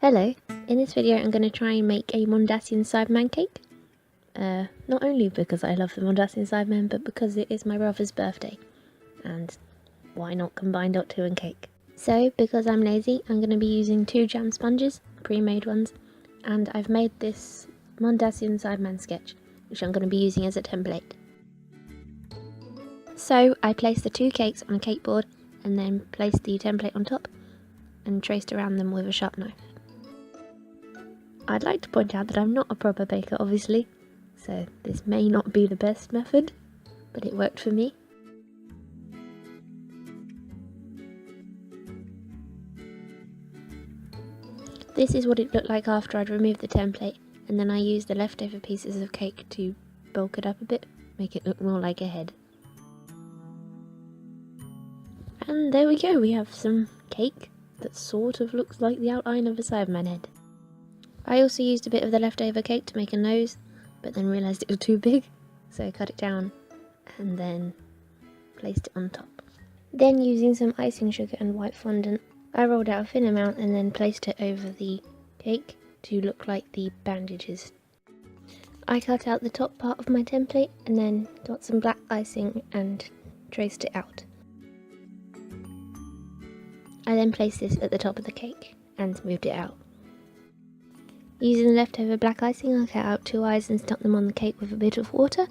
Hello, in this video I'm going to try and make a Mondasian Cyberman cake. Not only because I love the Mondasian Cyberman, but because it is my brother's birthday. And why not combine Dot 2 and cake? So, because I'm lazy, I'm going to be using 2 jam sponges, pre-made ones, and I've made this Mondasian Cyberman sketch, which I'm going to be using as a template. So, I placed the 2 cakes on a cake board, and then placed the template on top, and traced around them with a sharp knife. I'd like to point out that I'm not a proper baker, obviously, so this may not be the best method, but it worked for me. This is what it looked like after I'd removed the template, and then I used the leftover pieces of cake to bulk it up a bit, make it look more like a head. And there we go, we have some cake that sort of looks like the outline of a Cyberman head. I also used a bit of the leftover cake to make a nose, but then realised it was too big, so I cut it down and then placed it on top. Then, using some icing sugar and white fondant, I rolled out a thin amount and then placed it over the cake to look like the bandages. I cut out the top part of my template and then got some black icing and traced it out. I then placed this at the top of the cake and moved it out. Using the leftover black icing, I cut out 2 eyes and stuck them on the cake with a bit of water,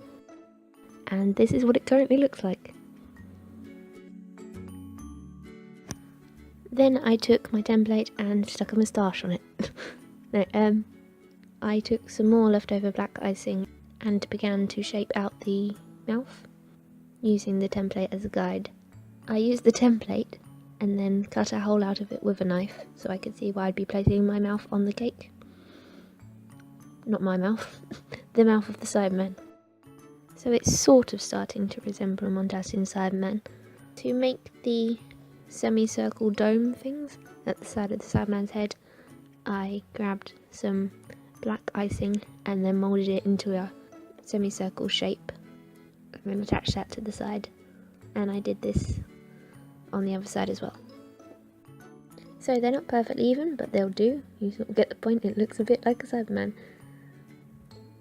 and this is what it currently looks like. Then I took my template and stuck a moustache on it. I took some more leftover black icing and began to shape out the mouth, using the template as a guide. I used the template and then cut a hole out of it with a knife so I could see where I'd be placing my mouth on the cake. Not my mouth, the mouth of the Cyberman. So it's sort of starting to resemble a Mondasian Cyberman. To make the semicircle dome things at the side of the Cyberman's head, I grabbed some black icing and then moulded it into a semicircle shape and then attached that to the side. And I did this on the other side as well. So they're not perfectly even, but they'll do. You sort of get the point, it looks a bit like a Cyberman.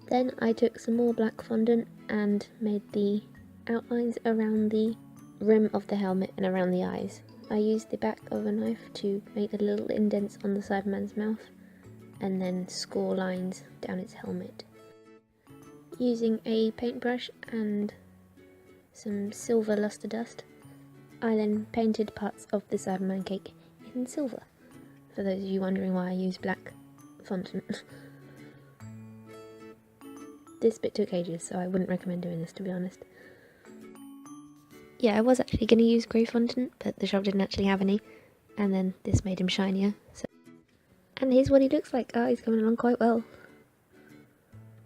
Then I took some more black fondant and made the outlines around the rim of the helmet and around the eyes. I used the back of a knife to make the little indents on the Cyberman's mouth and then score lines down its helmet. Using a paintbrush and some silver luster dust, I then painted parts of the Cyberman cake in silver, for those of you wondering why I use black fondant. This bit took ages, so I wouldn't recommend doing this, to be honest. Yeah, I was actually going to use grey fondant, but the shop didn't actually have any, and then this made him shinier. So. And here's what he looks like. Oh, he's coming along quite well.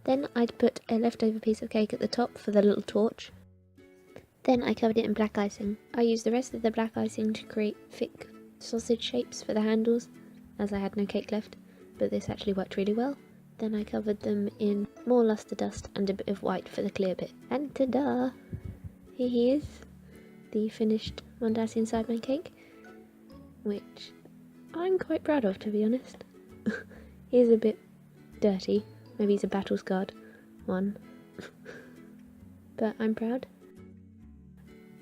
Then I'd put a leftover piece of cake at the top for the little torch. Then I covered it in black icing. I used the rest of the black icing to create thick sausage shapes for the handles, as I had no cake left, but this actually worked really well. Then I covered them in more luster dust and a bit of white for the clear bit. And ta-da! Here he is, the finished Mondasian Cyberman cake, which I'm quite proud of, to be honest. He's a bit dirty, maybe he's a battle-scarred one, but I'm proud.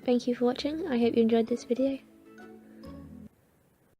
Thank you for watching, I hope you enjoyed this video.